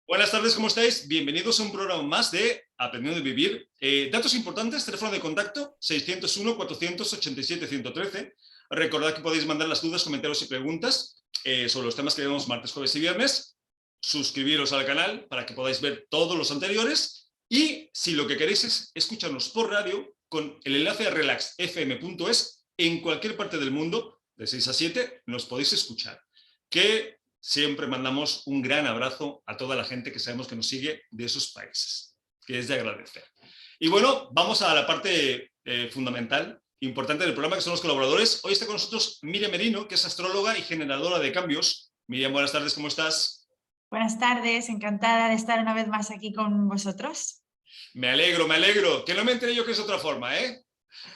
Buenas tardes, ¿cómo estáis? Bienvenidos a un programa más de Aprendiendo a Vivir. Datos importantes, teléfono de contacto 601-487-113. Recordad que podéis mandar las dudas, comentarios y preguntas sobre los temas que vemos martes, jueves y viernes. Suscribiros al canal para que podáis ver todos los anteriores. Y si lo que queréis es escucharnos por radio, con el enlace a relaxfm.es, en cualquier parte del mundo, de 6 a 7, nos podéis escuchar. Que siempre mandamos un gran abrazo a toda la gente que sabemos que nos sigue de esos países, que es de agradecer. Y bueno, vamos a la parte fundamental, importante del programa, que son los colaboradores. Hoy está con nosotros Miriam Merino, que es astróloga y generadora de cambios. Miriam, buenas tardes, ¿cómo estás? Buenas tardes, encantada de estar una vez más aquí con vosotros. Me alegro, que no me enteré yo que es otra forma, ¿eh?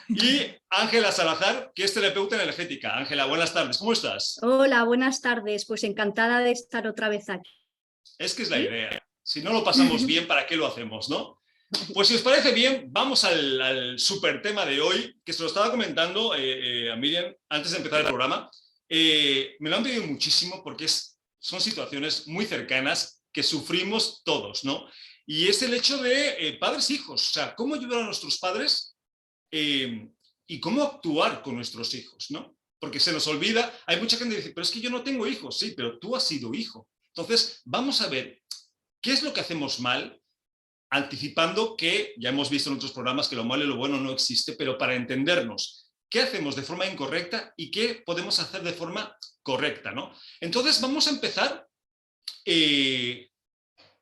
Y Ángela Salazar, que es terapeuta energética. Ángela, buenas tardes, ¿cómo estás? Hola, buenas tardes. Pues encantada de estar otra vez aquí. Es que es la idea. Si no lo pasamos bien, ¿para qué lo hacemos, no? Pues si os parece bien, vamos al super tema de hoy, que se lo estaba comentando a Miriam antes de empezar el programa. Me lo han pedido muchísimo porque son situaciones muy cercanas que sufrimos todos, ¿no? Y es el hecho de padres-hijos, o sea, cómo ayudar a nuestros padres y cómo actuar con nuestros hijos, ¿no? Porque se nos olvida, hay mucha gente que dice, pero es que yo no tengo hijos, sí, pero tú has sido hijo. Entonces, vamos a ver qué es lo que hacemos mal, anticipando que ya hemos visto en otros programas que lo malo y lo bueno no existe, pero para entendernos, ¿qué hacemos de forma incorrecta y qué podemos hacer de forma correcta, ¿no? Entonces, vamos a empezar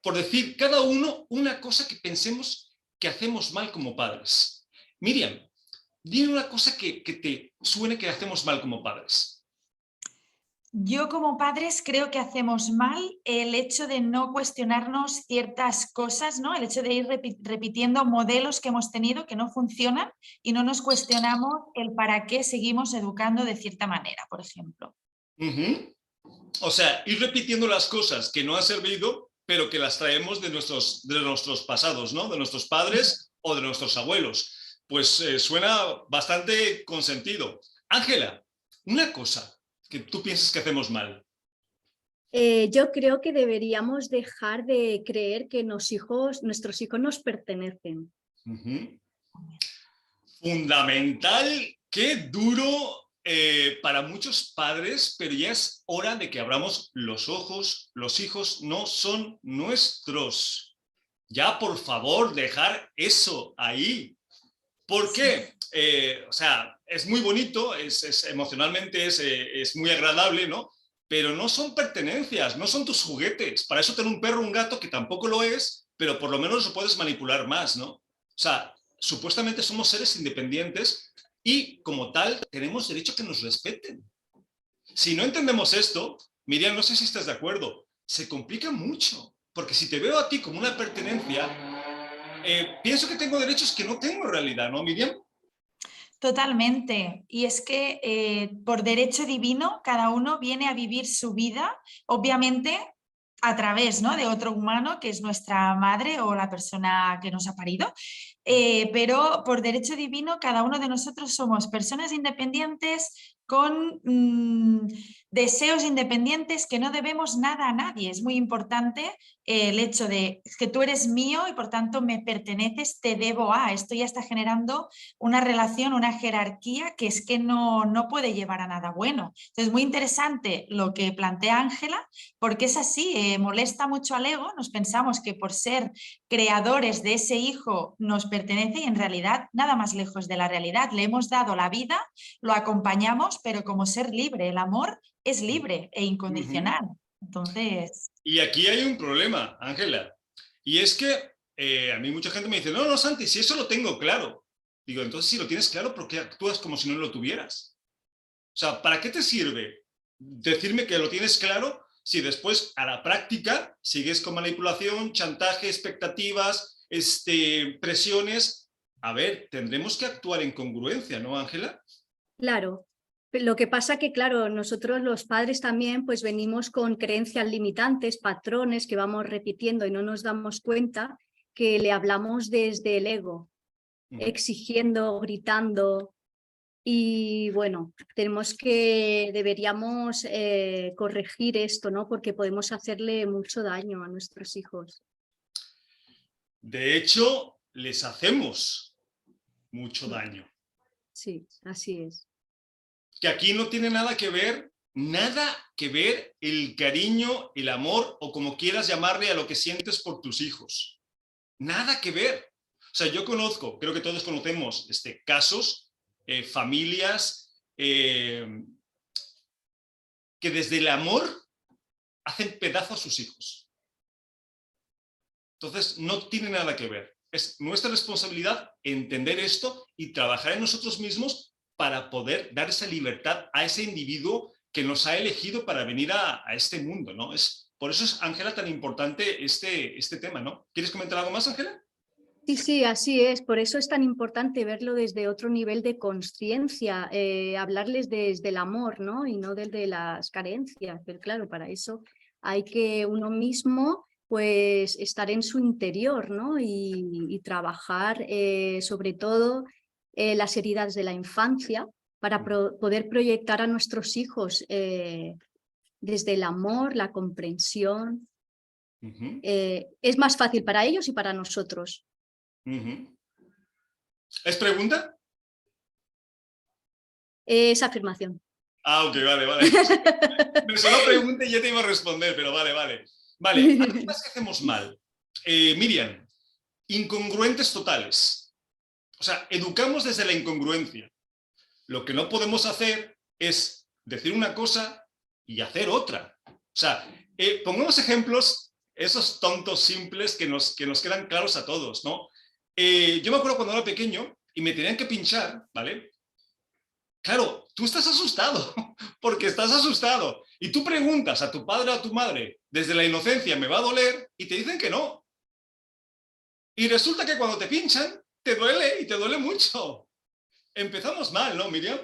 por decir cada uno una cosa que pensemos que hacemos mal como padres. Miriam, dime una cosa que te suene que hacemos mal como padres. Yo como padres creo que hacemos mal el hecho de no cuestionarnos ciertas cosas, ¿no? El hecho de ir repitiendo modelos que hemos tenido que no funcionan y no nos cuestionamos el para qué seguimos educando de cierta manera, por ejemplo. O sea, ir repitiendo las cosas que no han servido, pero que las traemos de nuestros pasados, ¿no? De nuestros padres o de nuestros abuelos. Pues suena bastante consentido. Ángela, una cosa que tú piensas que hacemos mal. Yo creo que deberíamos dejar de creer que nuestros hijos nos pertenecen. Fundamental, qué duro para muchos padres, pero ya es hora de que abramos los ojos. Los hijos no son nuestros. Ya, por favor, dejar eso ahí. ¿Por qué? O sea, es muy bonito, emocionalmente es muy agradable, ¿no? Pero no son pertenencias, no son tus juguetes. Para eso tener un perro o un gato, que tampoco lo es, pero por lo menos lo puedes manipular más, ¿no? O sea, supuestamente somos seres independientes y como tal tenemos derecho a que nos respeten. Si no entendemos esto, Miriam, no sé si estás de acuerdo, se complica mucho, porque si te veo a ti como una pertenencia, pienso que tengo derechos que no tengo en realidad, ¿no, Miriam? Totalmente. Y es que por derecho divino cada uno viene a vivir su vida, obviamente a través, ¿no?, de otro humano que es nuestra madre o la persona que nos ha parido. Pero por derecho divino cada uno de nosotros somos personas independientes con deseos independientes que no debemos nada a nadie. Es muy importante el hecho de que tú eres mío y por tanto me perteneces, te debo a. Esto ya está generando una relación, una jerarquía que es que no puede llevar a nada bueno. Entonces, muy interesante lo que plantea Ángela, porque es así, molesta mucho al ego, nos pensamos que por ser creadores de ese hijo nos pertenece y en realidad nada más lejos de la realidad. Le hemos dado la vida, lo acompañamos, pero como ser libre, el amor es libre e incondicional. Entonces... Y aquí hay un problema, Ángela, y es que a mí mucha gente me dice, no, Santi, si eso lo tengo claro. Digo, entonces si lo tienes claro, ¿por qué actúas como si no lo tuvieras? O sea, ¿para qué te sirve decirme que lo tienes claro si después a la práctica sigues con manipulación, chantaje, expectativas, presiones? A ver, tendremos que actuar en congruencia, ¿no, Ángela? Claro. Lo que pasa que, claro, nosotros los padres también pues venimos con creencias limitantes, patrones que vamos repitiendo y no nos damos cuenta que le hablamos desde el ego, exigiendo, gritando. Y bueno, deberíamos corregir esto, ¿no? Porque podemos hacerle mucho daño a nuestros hijos. De hecho, les hacemos mucho daño. Sí, así es. Que aquí no tiene nada que ver el cariño, el amor o como quieras llamarle a lo que sientes por tus hijos. Nada que ver. O sea, yo conozco, creo que todos conocemos casos, familias que desde el amor hacen pedazos a sus hijos. Entonces, no tiene nada que ver. Es nuestra responsabilidad entender esto y trabajar en nosotros mismos para poder dar esa libertad a ese individuo que nos ha elegido para venir a este mundo, ¿no? Por eso es, Ángela, tan importante este tema, ¿no? ¿Quieres comentar algo más, Ángela? Sí, sí, así es. Por eso es tan importante verlo desde otro nivel de consciencia, hablarles desde el amor, ¿no? Y no desde las carencias. Pero claro, para eso hay que uno mismo pues estar en su interior, ¿no? Y trabajar sobre todo las heridas de la infancia para poder proyectar a nuestros hijos desde el amor, la comprensión. Es más fácil para ellos y para nosotros. ¿Es pregunta? Es afirmación. Ah, ok, vale. Me sonó pregunta y ya te iba a responder, pero vale. Vale, algo más que hacemos mal. Miriam, incongruentes totales. O sea, educamos desde la incongruencia. Lo que no podemos hacer es decir una cosa y hacer otra. O sea, pongamos ejemplos, esos tontos simples que nos quedan claros a todos, ¿no? Yo me acuerdo cuando era pequeño y me tenían que pinchar, ¿vale? Claro, tú estás asustado, porque estás asustado. Y tú preguntas a tu padre o a tu madre, desde la inocencia, ¿me va a doler? Y te dicen que no. Y resulta que cuando te pinchan, te duele y te duele mucho. Empezamos mal, ¿no, Miriam?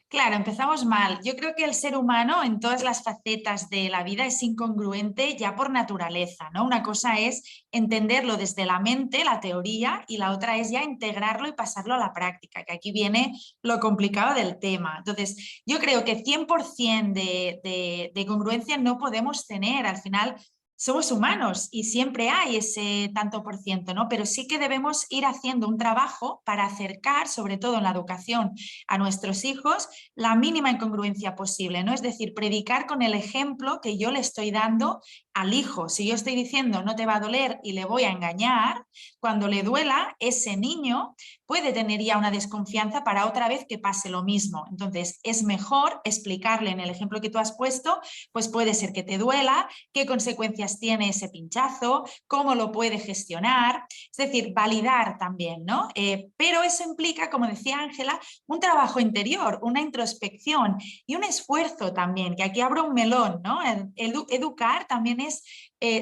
Claro, empezamos mal. Yo creo que el ser humano en todas las facetas de la vida es incongruente ya por naturaleza, ¿no? Una cosa es entenderlo desde la mente, la teoría, y la otra es ya integrarlo y pasarlo a la práctica, que aquí viene lo complicado del tema. Entonces, yo creo que 100% de congruencia no podemos tener. Al final, somos humanos y siempre hay ese tanto por ciento, ¿no? Pero sí que debemos ir haciendo un trabajo para acercar, sobre todo en la educación, a nuestros hijos la mínima incongruencia posible, ¿no? Es decir, predicar con el ejemplo que yo le estoy dando al hijo. Si yo estoy diciendo no te va a doler y le voy a engañar, cuando le duela, ese niño puede tener ya una desconfianza para otra vez que pase lo mismo. Entonces, es mejor explicarle en el ejemplo que tú has puesto, pues puede ser que te duela, qué consecuencias tiene ese pinchazo, cómo lo puede gestionar, es decir, validar también, ¿no? Pero eso implica, como decía Ángela, un trabajo interior, una introspección y un esfuerzo también, que aquí abro un melón, ¿no? Educar también es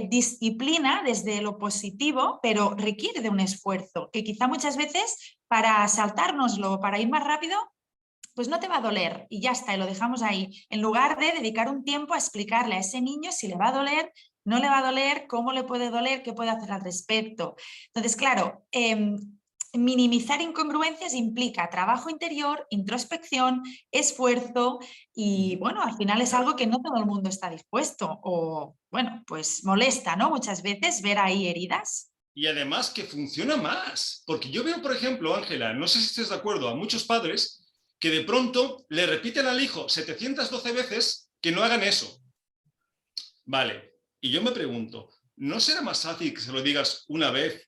disciplina desde lo positivo, pero requiere de un esfuerzo, que quizá muchas veces para saltárnoslo, para ir más rápido, pues no te va a doler y ya está, y lo dejamos ahí, en lugar de dedicar un tiempo a explicarle a ese niño si le va a doler, no le va a doler, cómo le puede doler, qué puede hacer al respecto. Entonces, claro, minimizar incongruencias implica trabajo interior, introspección, esfuerzo y, bueno, al final es algo que no todo el mundo está dispuesto o, bueno, pues molesta, ¿no? Muchas veces ver ahí heridas. Y además que funciona más, porque yo veo, por ejemplo, Ángela, no sé si estés de acuerdo, a muchos padres que de pronto le repiten al hijo 712 veces que no hagan eso. Vale, y yo me pregunto, ¿no será más fácil que se lo digas una vez,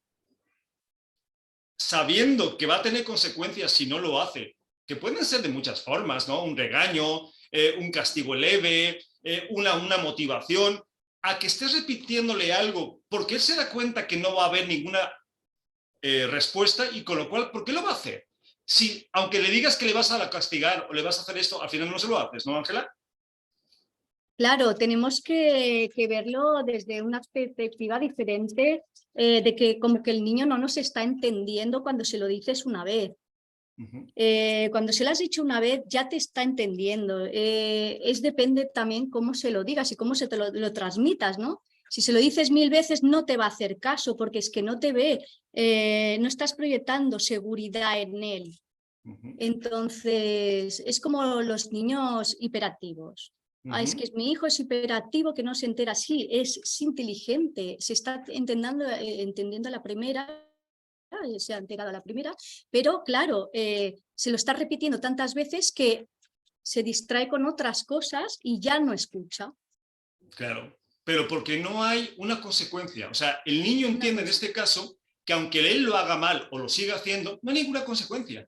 sabiendo que va a tener consecuencias si no lo hace? Que pueden ser de muchas formas, ¿no? Un regaño, un castigo leve, una motivación, a que estés repitiéndole algo, porque él se da cuenta que no va a haber ninguna respuesta y con lo cual, ¿por qué lo va a hacer? Si, aunque le digas que le vas a castigar o le vas a hacer esto, al final no se lo haces, ¿no, Ángela? Claro, tenemos que verlo desde una perspectiva diferente, de que como que el niño no nos está entendiendo cuando se lo dices una vez. Cuando se lo has dicho una vez ya te está entendiendo. Depende también cómo se lo digas y cómo se te lo transmitas, ¿no? Si se lo dices 1000 veces no te va a hacer caso porque es que no te ve, no estás proyectando seguridad en él. Ujú, Entonces, es como los niños hiperactivos. Ah, es ujú. que mi hijo es hiperactivo, que no se entera así, es inteligente, se está entendiendo a la primera, se ha enterado a la primera, pero claro, se lo está repitiendo tantas veces que se distrae con otras cosas y ya no escucha. Claro, pero porque no hay una consecuencia. O sea, el niño Una entiende en cosa. este caso que aunque él lo haga mal o lo siga haciendo, no hay ninguna consecuencia.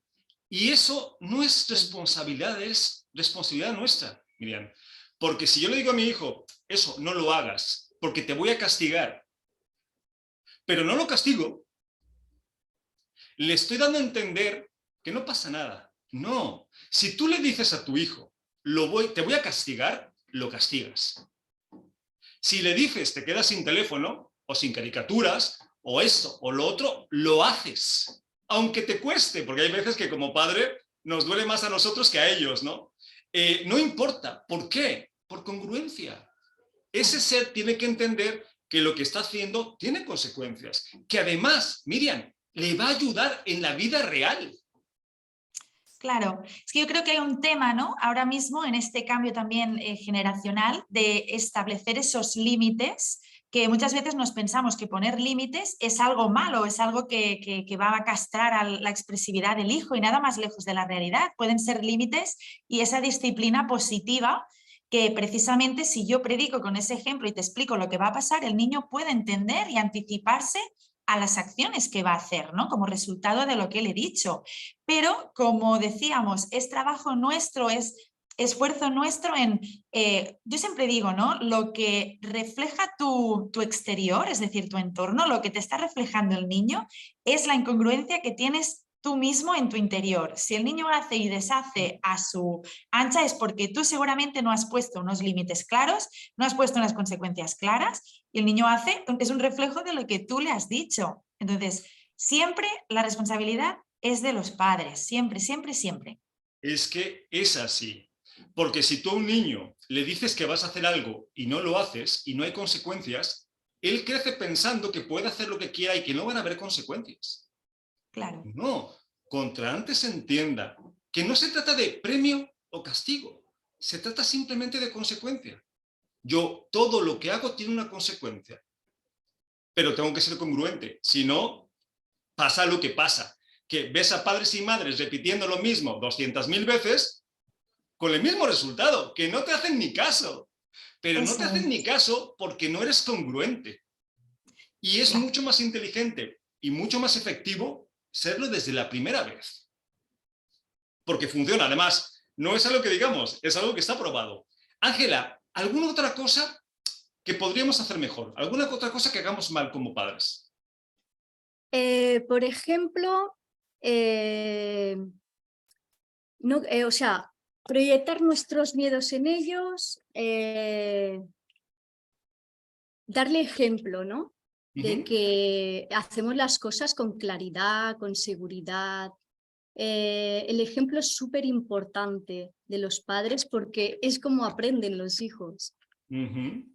Y eso no es Claro. responsabilidad, es responsabilidad nuestra, Miriam. Porque si yo le digo a mi hijo, eso, no lo hagas, porque te voy a castigar, pero no lo castigo, le estoy dando a entender que no pasa nada. No, si tú le dices a tu hijo, te voy a castigar, lo castigas. Si le dices te quedas sin teléfono o sin caricaturas o esto o lo otro, lo haces. Aunque te cueste, porque hay veces que como padre nos duele más a nosotros que a ellos, ¿no? No importa. ¿Por qué? Por congruencia. Ese ser tiene que entender que lo que está haciendo tiene consecuencias. Que además, Miriam, le va a ayudar en la vida real. Claro, es que yo creo que hay un tema, ¿no? Ahora mismo en este cambio también generacional de establecer esos límites, que muchas veces nos pensamos que poner límites es algo malo, es algo que va a castrar a la expresividad del hijo y nada más lejos de la realidad. Pueden ser límites y esa disciplina positiva que precisamente si yo predico con ese ejemplo y te explico lo que va a pasar, el niño puede entender y anticiparse a las acciones que va a hacer, ¿no? Como resultado de lo que le he dicho. Pero, como decíamos, es trabajo nuestro, es esfuerzo nuestro en, yo siempre digo, ¿no? Lo que refleja tu exterior, es decir, tu entorno, lo que te está reflejando el niño, es la incongruencia que tienes tú mismo en tu interior. Si el niño hace y deshace a su ancha es porque tú seguramente no has puesto unos límites claros, no has puesto unas consecuencias claras y el niño hace, es un reflejo de lo que tú le has dicho. Entonces, siempre la responsabilidad es de los padres, siempre, siempre, siempre. Es que es así. Porque si tú a un niño le dices que vas a hacer algo y no lo haces y no hay consecuencias, él crece pensando que puede hacer lo que quiera y que no van a haber consecuencias. Claro. No, contra antes se entienda que no se trata de premio o castigo, se trata simplemente de consecuencia. Yo todo lo que hago tiene una consecuencia, pero tengo que ser congruente, si no, pasa lo que pasa, que ves a padres y madres repitiendo lo mismo 200.000 veces con el mismo resultado, que no te hacen ni caso, pero no te Eso hacen ni es. caso porque no eres congruente. Y es Claro. mucho más inteligente y mucho más efectivo serlo desde la primera vez, porque funciona. Además, no es algo que digamos, es algo que está probado. Ángela, ¿alguna otra cosa que podríamos hacer mejor? ¿Alguna otra cosa que hagamos mal como padres? Por ejemplo, no, o sea, proyectar nuestros miedos en ellos, darle ejemplo, ¿no? De Uh-huh. que hacemos las cosas con claridad, con seguridad. El ejemplo es súper importante de los padres porque es como aprenden los hijos. Uh-huh.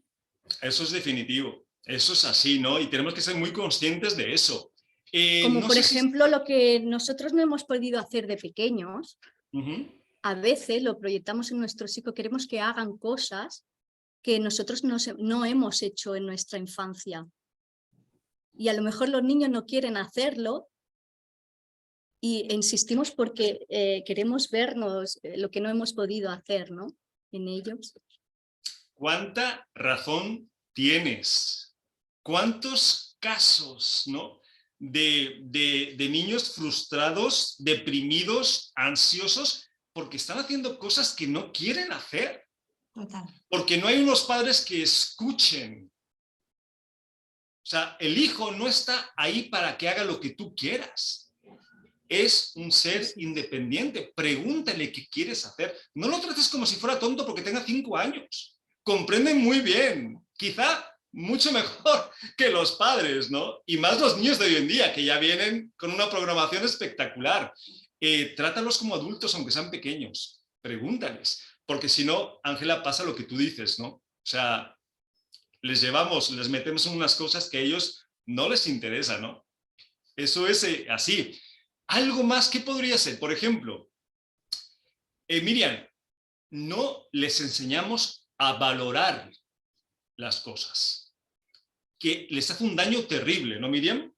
Eso es definitivo. Eso es así, ¿no? Y tenemos que ser muy conscientes de eso. Como No por sé si... ejemplo lo que nosotros no hemos podido hacer de pequeños, Uh-huh. a veces lo proyectamos en nuestros hijos, queremos que hagan cosas que nosotros no hemos hecho en nuestra infancia. Y a lo mejor los niños no quieren hacerlo y insistimos porque queremos vernos lo que no hemos podido hacer, ¿no? En ellos. ¿Cuánta razón tienes? ¿Cuántos casos, ¿no? De niños frustrados, deprimidos, ansiosos, porque están haciendo cosas que no quieren hacer? Total. Porque no hay unos padres que escuchen. O sea, el hijo no está ahí para que haga lo que tú quieras. Es un ser Eso es. independiente. Pregúntale qué quieres hacer. No lo trates como si fuera tonto porque tenga 5 años. Comprenden muy bien. Quizá mucho mejor que los padres, ¿no? Y más los niños de hoy en día, que ya vienen con una programación espectacular. Trátalos como adultos, aunque sean pequeños. Pregúntales. Porque si no, Ángela, pasa lo que tú dices, ¿no? O sea, les metemos en unas cosas que a ellos no les interesa, ¿no? Eso es así. Algo más, ¿qué podría ser? Por ejemplo, Miriam, no les enseñamos a valorar las cosas, que les hace un daño terrible, ¿no, Miriam?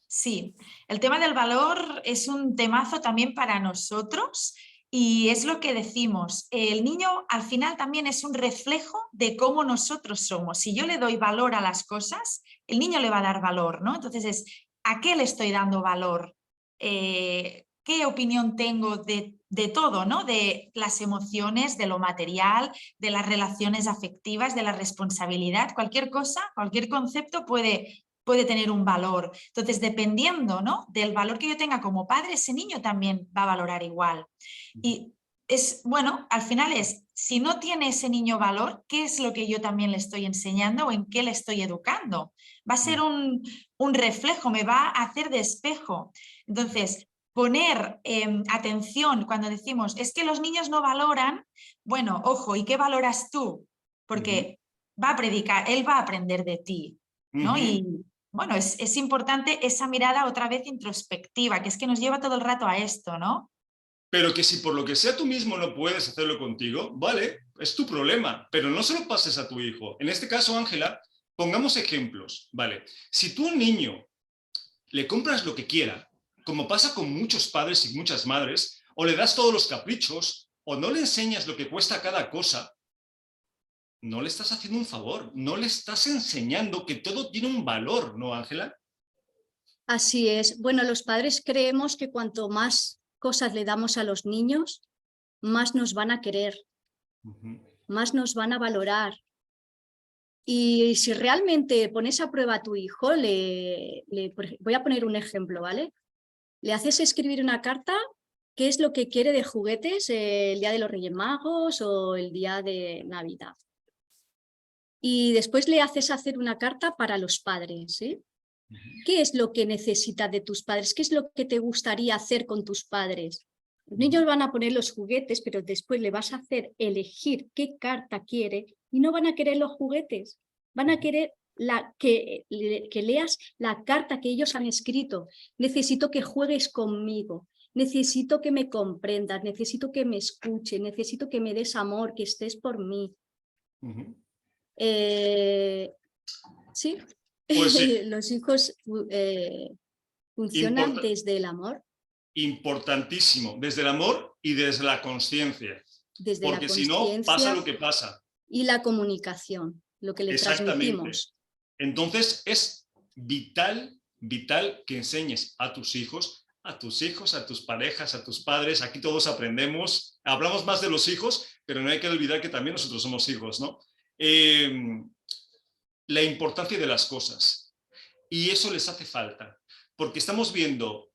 Sí, el tema del valor es un temazo también para nosotros y es lo que decimos. El niño al final también es un reflejo de cómo nosotros somos. Si yo le doy valor a las cosas, el niño le va a dar valor, ¿no? Entonces ¿a qué le estoy dando valor? ¿Qué opinión tengo de todo, ¿no? De las emociones, de lo material, de las relaciones afectivas, de la responsabilidad? Cualquier cosa, cualquier concepto puede tener un valor. Entonces, dependiendo, ¿no?, del valor que yo tenga como padre, ese niño también va a valorar igual. Y es, bueno, al final es, si no tiene ese niño valor, ¿qué es lo que yo también le estoy enseñando o en qué le estoy educando? Va a ser un reflejo, me va a hacer de espejo. Entonces, poner atención cuando decimos, es que los niños no valoran, bueno, ojo, ¿y qué valoras tú? Porque va a predicar, él va a aprender de ti, ¿no? Y bueno, es importante esa mirada otra vez introspectiva, que es que nos lleva todo el rato a esto, ¿no? Pero que si por lo que sea tú mismo no puedes hacerlo contigo, vale, es tu problema, pero no se lo pases a tu hijo. En este caso, Ángela, pongamos ejemplos, ¿vale? Si tú a un niño le compras lo que quiera, como pasa con muchos padres y muchas madres, o le das todos los caprichos, o no le enseñas lo que cuesta cada cosa, no le estás haciendo un favor, no le estás enseñando que todo tiene un valor, ¿no, Ángela? Así es. Bueno, los padres creemos que cuanto más cosas le damos a los niños, más nos van a querer, más nos van a valorar. Y si realmente pones a prueba a tu hijo, voy a poner un ejemplo, ¿vale? Le haces escribir una carta, qué es lo que quiere de juguetes el día de los Reyes Magos o el día de Navidad. Y después le haces hacer una carta para los padres, ¿sí? ¿Qué es lo que necesitas de tus padres? ¿Qué es lo que te gustaría hacer con tus padres? Los niños van a poner los juguetes, pero después le vas a hacer elegir qué carta quiere y no van a querer los juguetes. Van a querer que leas la carta que ellos han escrito. Necesito que juegues conmigo. Necesito que me comprendas. Necesito que me escuches. Necesito que me des amor, que estés por mí. Sí. Pues sí. Los hijos funcionan desde el amor. Importantísimo, desde el amor y desde la conciencia. Porque si no, pasa lo que pasa. Y la comunicación, lo que le transmitimos. Entonces es vital que enseñes a tus hijos, a tus parejas, a tus padres. Aquí todos aprendemos, hablamos más de los hijos, pero no hay que olvidar que también nosotros somos hijos, ¿no? La importancia de las cosas. Y eso les hace falta, porque estamos viendo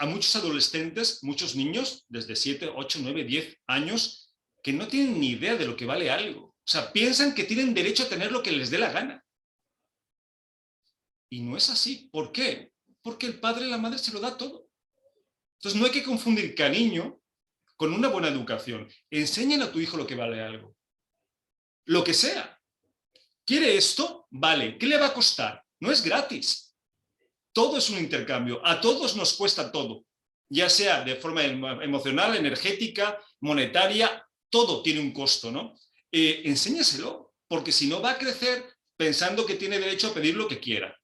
a muchos adolescentes, muchos niños, desde 7, 8, 9, 10 años, que no tienen ni idea de lo que vale algo. O sea, piensan que tienen derecho a tener lo que les dé la gana. Y no es así. ¿Por qué? Porque el padre y la madre se lo da todo. Entonces no hay que confundir cariño con una buena educación. Enseñan a tu hijo lo que vale algo. Lo que sea. ¿Quiere esto? Vale. ¿Qué le va a costar? No es gratis. Todo es un intercambio. A todos nos cuesta todo. Ya sea de forma emocional, energética, monetaria, todo tiene un costo, ¿no? Enséñaselo, porque si no va a crecer pensando que tiene derecho a pedir lo que quiera.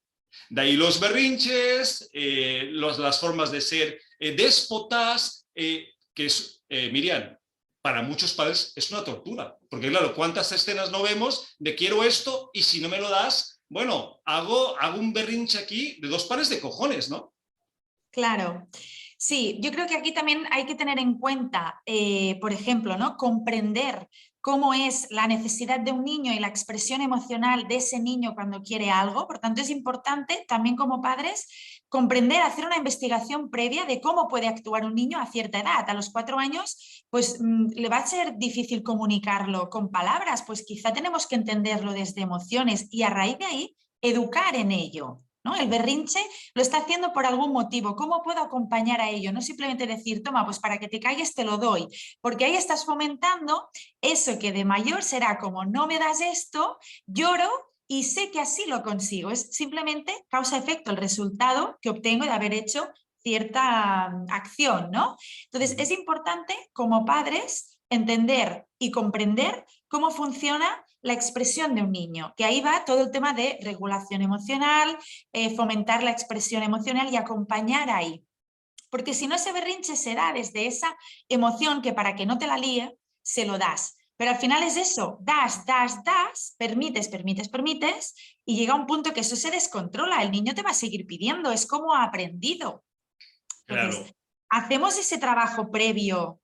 De ahí los berrinches, las formas de ser déspotas, que es, Miriam, para muchos padres es una tortura, porque claro, ¿cuántas escenas no vemos de quiero esto y si no me lo das, bueno, hago un berrinche aquí de 2 pares de cojones, ¿no? Claro. Sí, yo creo que aquí también hay que tener en cuenta, por ejemplo, ¿no?, comprender cómo es la necesidad de un niño y la expresión emocional de ese niño cuando quiere algo. Por tanto, es importante también como padres comprender, hacer una investigación previa de cómo puede actuar un niño a cierta edad. A los 4 años, pues le va a ser difícil comunicarlo con palabras, pues quizá tenemos que entenderlo desde emociones y a raíz de ahí educar en ello, ¿no? El berrinche lo está haciendo por algún motivo. ¿Cómo puedo acompañar a ello? No simplemente decir, toma, pues para que te calles te lo doy, porque ahí estás fomentando eso que de mayor será como no me das esto, lloro y sé que así lo consigo. Es simplemente causa-efecto el resultado que obtengo de haber hecho cierta acción, ¿no? Entonces, es importante como padres entender y comprender cómo funciona la expresión de un niño, que ahí va todo el tema de regulación emocional, fomentar la expresión emocional y acompañar ahí. Porque si no, ese berrinche se da desde esa emoción que para que no te la líe, se lo das. Pero al final es eso, das, permites, y llega un punto que eso se descontrola, el niño te va a seguir pidiendo, es como ha aprendido. Entonces, Claro. hacemos ese trabajo previo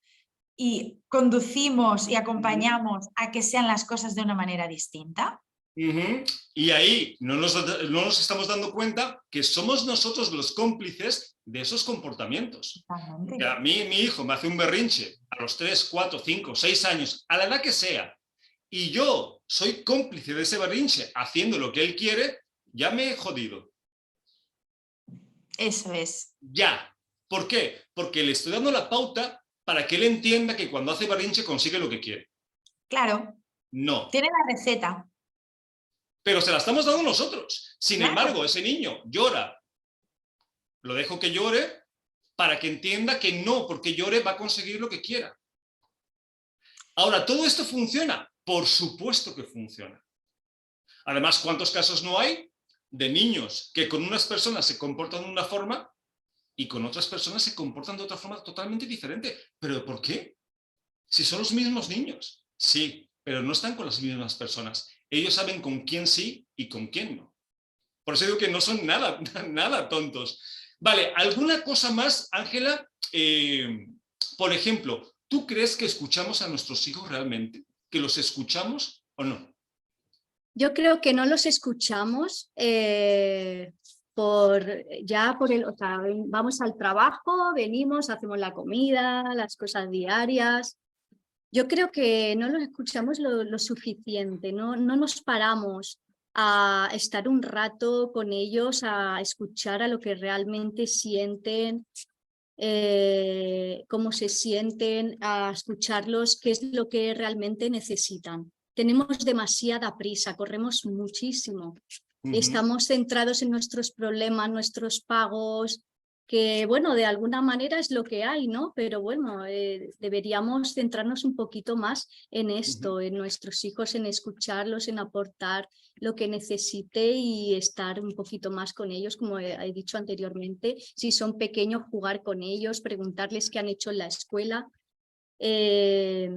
y conducimos y acompañamos a que sean las cosas de una manera distinta. Y ahí no nos estamos dando cuenta que somos nosotros los cómplices de esos comportamientos. A mí, mi hijo me hace un berrinche a los 3, 4, 5, 6 años, a la edad que sea, y yo soy cómplice de ese berrinche haciendo lo que él quiere, ya me he jodido. Eso es. Ya. ¿Por qué? Porque le estoy dando la pauta para que él entienda que cuando hace berrinche consigue lo que quiere. Claro. No. Tiene la receta. Pero se la estamos dando nosotros. Sin Claro. embargo, ese niño llora. Lo dejo que llore para que entienda que no, porque llore va a conseguir lo que quiera. Ahora, ¿todo esto funciona? Por supuesto que funciona. Además, ¿cuántos casos no hay de niños que con unas personas se comportan de una forma y con otras personas se comportan de otra forma totalmente diferente? ¿Pero por qué? Si son los mismos niños. Sí, pero no están con las mismas personas. Ellos saben con quién sí y con quién no. Por eso digo que no son nada tontos. Vale, ¿alguna cosa más, Ángela? Por ejemplo, ¿tú crees que escuchamos a nuestros hijos realmente? ¿Que los escuchamos o no? Yo creo que no los escuchamos vamos al trabajo, venimos, hacemos la comida, las cosas diarias. Yo creo que no los escuchamos lo suficiente, no nos paramos a estar un rato con ellos, a escuchar a lo que realmente sienten, cómo se sienten, a escucharlos, qué es lo que realmente necesitan. Tenemos demasiada prisa, corremos muchísimo. Estamos centrados en nuestros problemas, nuestros pagos, que bueno, de alguna manera es lo que hay, ¿no? Pero bueno, deberíamos centrarnos un poquito más en esto, en nuestros hijos, en escucharlos, en aportar lo que necesite y estar un poquito más con ellos, como he dicho anteriormente. Si son pequeños, jugar con ellos, preguntarles qué han hecho en la escuela, que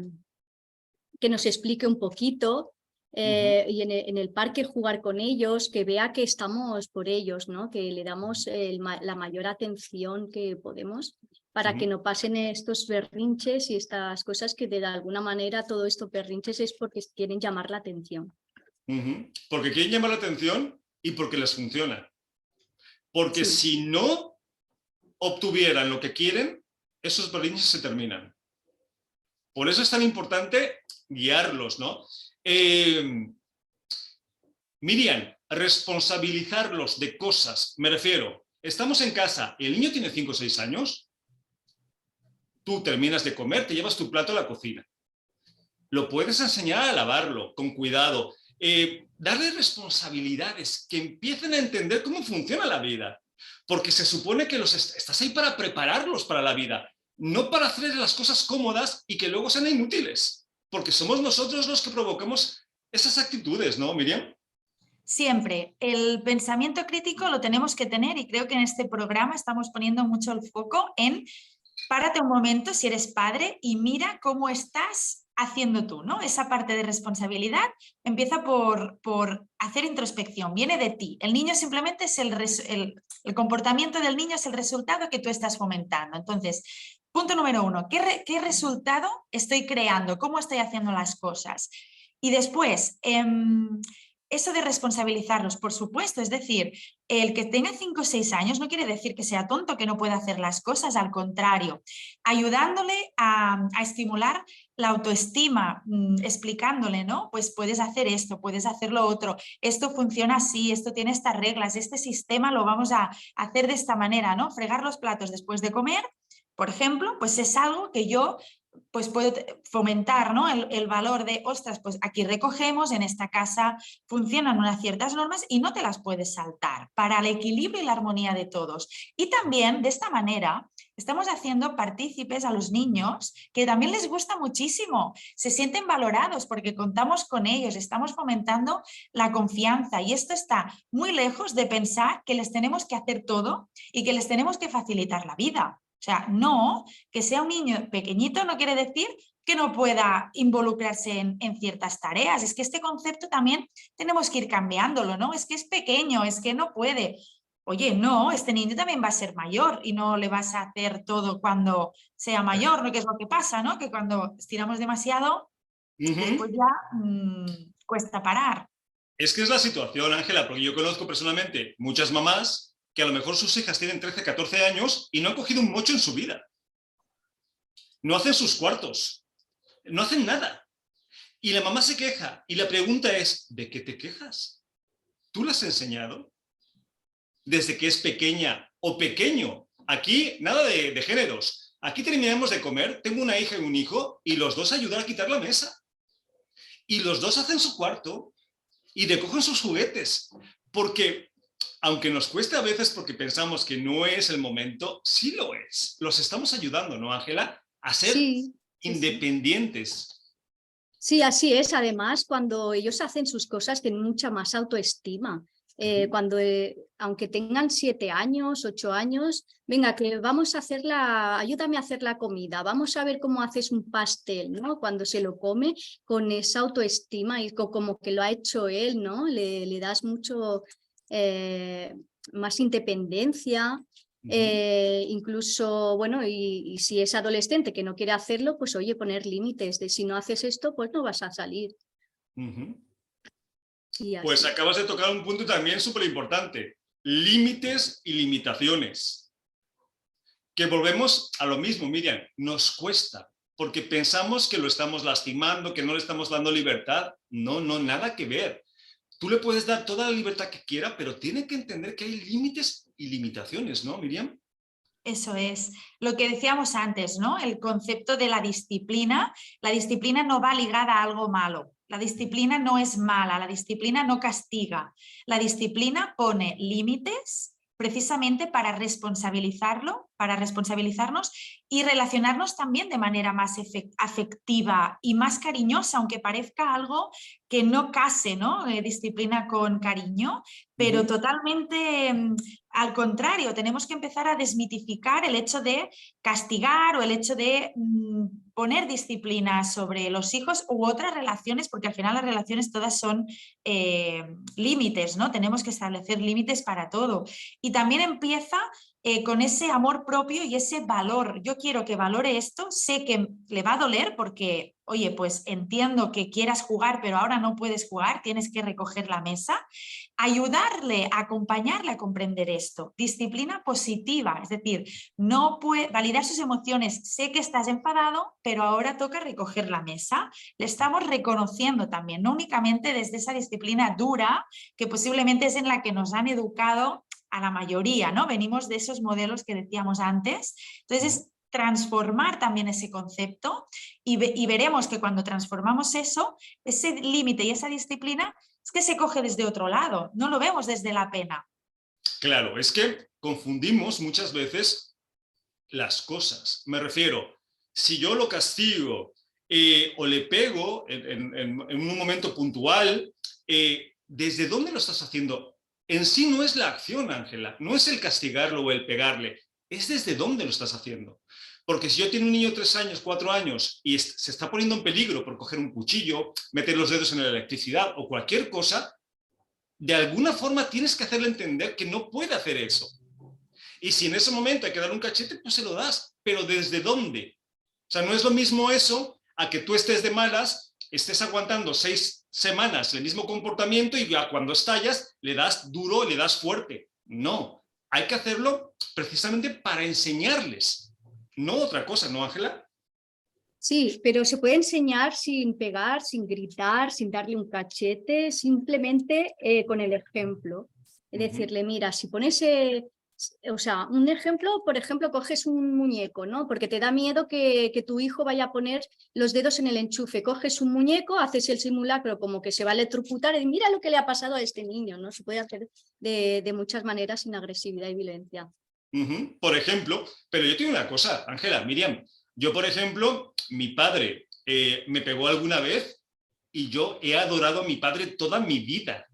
nos explique un poquito. Y en el parque jugar con ellos, que vea que estamos por ellos, ¿no? Que le damos la mayor atención que podemos para que no pasen estos berrinches y estas cosas que de alguna manera todo estos berrinches es porque quieren llamar la atención. Porque quieren llamar la atención y porque les funciona. Porque si no obtuvieran lo que quieren, esos berrinches se terminan. Por eso es tan importante guiarlos, ¿no? Miriam, responsabilizarlos de cosas, me refiero, estamos en casa, el niño tiene 5 o 6 años, tú terminas de comer, te llevas tu plato a la cocina, lo puedes enseñar a lavarlo con cuidado, darle responsabilidades, que empiecen a entender cómo funciona la vida, porque se supone que estás ahí para prepararlos para la vida, no para hacer las cosas cómodas y que luego sean inútiles. Porque somos nosotros los que provocamos esas actitudes, ¿no, Miriam? Siempre. El pensamiento crítico lo tenemos que tener y creo que en este programa estamos poniendo mucho el foco en párate un momento si eres padre y mira cómo estás haciendo tú, ¿no? Esa parte de responsabilidad empieza por hacer introspección, viene de ti. El niño simplemente es el comportamiento del niño es el resultado que tú estás fomentando. Entonces, punto número 1, ¿qué resultado estoy creando? ¿Cómo estoy haciendo las cosas? Y después, eso de responsabilizarlos, por supuesto, es decir, el que tenga 5 o 6 años no quiere decir que sea tonto, que no pueda hacer las cosas, al contrario, ayudándole a estimular la autoestima, explicándole, ¿no? Pues puedes hacer esto, puedes hacer lo otro, esto funciona así, esto tiene estas reglas, este sistema lo vamos a hacer de esta manera, ¿no? Fregar los platos después de comer, por ejemplo, pues es algo que yo pues puede fomentar, ¿no? el valor de, ostras, pues aquí recogemos, en esta casa funcionan unas ciertas normas y no te las puedes saltar para el equilibrio y la armonía de todos. Y también de esta manera estamos haciendo partícipes a los niños que también les gusta muchísimo, se sienten valorados porque contamos con ellos, estamos fomentando la confianza y esto está muy lejos de pensar que les tenemos que hacer todo y que les tenemos que facilitar la vida. O sea, no, que sea un niño pequeñito no quiere decir que no pueda involucrarse en ciertas tareas. Es que este concepto también tenemos que ir cambiándolo, ¿no? Es que es pequeño, es que no puede. Oye, no, este niño también va a ser mayor y no le vas a hacer todo cuando sea mayor, ¿no? Que es lo que pasa, ¿no? Que cuando estiramos demasiado, después ya cuesta parar. Es que es la situación, Ángela, porque yo conozco personalmente muchas mamás que a lo mejor sus hijas tienen 13, 14 años y no han cogido un mocho en su vida. No hacen sus cuartos, no hacen nada. Y la mamá se queja y la pregunta es, ¿de qué te quejas? ¿Tú le has enseñado? Desde que es pequeña o pequeño. Aquí nada de géneros. Aquí terminamos de comer, tengo una hija y un hijo y los dos ayudan a quitar la mesa. Y los dos hacen su cuarto y recogen sus juguetes. Porque aunque nos cueste a veces porque pensamos que no es el momento, sí lo es. Los estamos ayudando, ¿no, Ángela? A ser independientes. Sí, así es. Además, cuando ellos hacen sus cosas, tienen mucha más autoestima. Cuando, aunque tengan 7 años, 8 años, venga, que vamos a hacer ayúdame a hacer la comida, vamos a ver cómo haces un pastel, ¿no? Cuando se lo come con esa autoestima y como que lo ha hecho él, ¿no? Le das mucho más independencia. Incluso, bueno, y si es adolescente que no quiere hacerlo, pues oye, poner límites de si no haces esto, pues no vas a salir. Pues acabas de tocar un punto también súper importante, límites y limitaciones. Que volvemos a lo mismo, Miriam, nos cuesta, porque pensamos que lo estamos lastimando, que no le estamos dando libertad. No, nada que ver. Tú le puedes dar toda la libertad que quiera, pero tiene que entender que hay límites y limitaciones, ¿no, Miriam? Eso es lo que decíamos antes, ¿no? El concepto de la disciplina. La disciplina no va ligada a algo malo. La disciplina no es mala, la disciplina no castiga. La disciplina pone límites precisamente para responsabilizarnos y relacionarnos también de manera más afectiva y más cariñosa, aunque parezca algo que no case, ¿no? Disciplina con cariño, pero totalmente al contrario, tenemos que empezar a desmitificar el hecho de castigar o el hecho de poner disciplina sobre los hijos u otras relaciones, porque al final las relaciones todas son límites, ¿no? Tenemos que establecer límites para todo. Y también empieza con ese amor propio y ese valor. Yo quiero que valore esto, sé que le va a doler porque, oye, pues entiendo que quieras jugar, pero ahora no puedes jugar, tienes que recoger la mesa. Ayudarle, acompañarle a comprender esto. Disciplina positiva, es decir, no puede validar sus emociones. Sé que estás enfadado, pero ahora toca recoger la mesa. Le estamos reconociendo también, no únicamente desde esa disciplina dura, que posiblemente es en la que nos han educado a la mayoría, ¿no? Venimos de esos modelos que decíamos antes. Entonces es transformar también ese concepto y veremos que cuando transformamos eso, ese límite y esa disciplina es que se coge desde otro lado, no lo vemos desde la pena. Claro, es que confundimos muchas veces las cosas. Me refiero, si yo lo castigo o le pego en un momento puntual, ¿desde dónde lo estás haciendo? En sí no es la acción, Ángela, no es el castigarlo o el pegarle, es desde dónde lo estás haciendo. Porque si yo tengo un niño de 3 años, 4 años y se está poniendo en peligro por coger un cuchillo, meter los dedos en la electricidad o cualquier cosa, de alguna forma tienes que hacerle entender que no puede hacer eso. Y si en ese momento hay que dar un cachete, pues se lo das. Pero ¿desde dónde? O sea, no es lo mismo eso a que tú estés de malas, estés aguantando 6 semanas el mismo comportamiento y ya cuando estallas le das duro, le das fuerte. No, hay que hacerlo precisamente para enseñarles, no otra cosa, ¿no, Ángela? Sí, pero se puede enseñar sin pegar, sin gritar, sin darle un cachete, simplemente con el ejemplo. Es decirle, mira, si pones O sea, un ejemplo, por ejemplo, coges un muñeco, ¿no? Porque te da miedo que tu hijo vaya a poner los dedos en el enchufe. Coges un muñeco, haces el simulacro como que se va a electrocutar y mira lo que le ha pasado a este niño, ¿no? Se puede hacer de muchas maneras sin agresividad y violencia. Por ejemplo, pero yo tengo una cosa, Ángela, Miriam, yo por ejemplo, mi padre me pegó alguna vez y yo he adorado a mi padre toda mi vida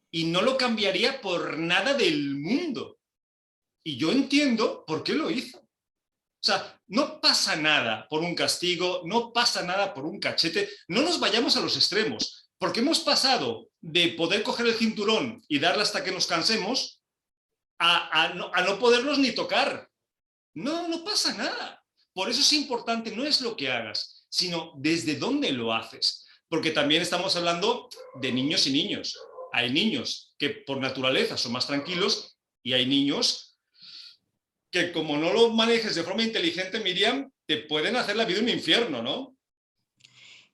y no lo cambiaría por nada del mundo. Y yo entiendo por qué lo hizo. O sea, no pasa nada por un castigo, no pasa nada por un cachete, no nos vayamos a los extremos, porque hemos pasado de poder coger el cinturón y darle hasta que nos cansemos a no poderlos ni tocar. No, no pasa nada. Por eso es importante, no es lo que hagas, sino desde dónde lo haces. Porque también estamos hablando de niños y niños. Hay niños que por naturaleza son más tranquilos y hay niños que como no lo manejes de forma inteligente, Miriam, te pueden hacer la vida un infierno, ¿no?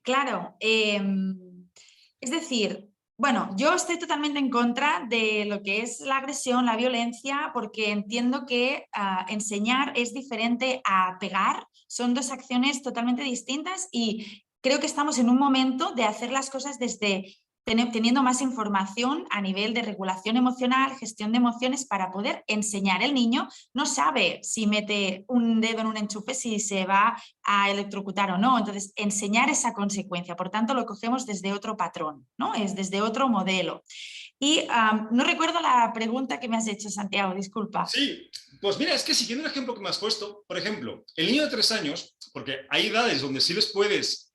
Claro, es decir, bueno, yo estoy totalmente en contra de lo que es la agresión, la violencia, porque entiendo que enseñar es diferente a pegar, son dos acciones totalmente distintas y creo que estamos en un momento de hacer las cosas desde teniendo más información a nivel de regulación emocional, gestión de emociones para poder enseñar. El niño no sabe si mete un dedo en un enchufe, si se va a electrocutar o no. Entonces, enseñar esa consecuencia. Por tanto, lo cogemos desde otro patrón, ¿no? Es desde otro modelo. Y no recuerdo la pregunta que me has hecho, Santiago, disculpa. Sí, pues mira, es que siguiendo el ejemplo que me has puesto, por ejemplo, el niño de 3 años, porque hay edades donde sí les puedes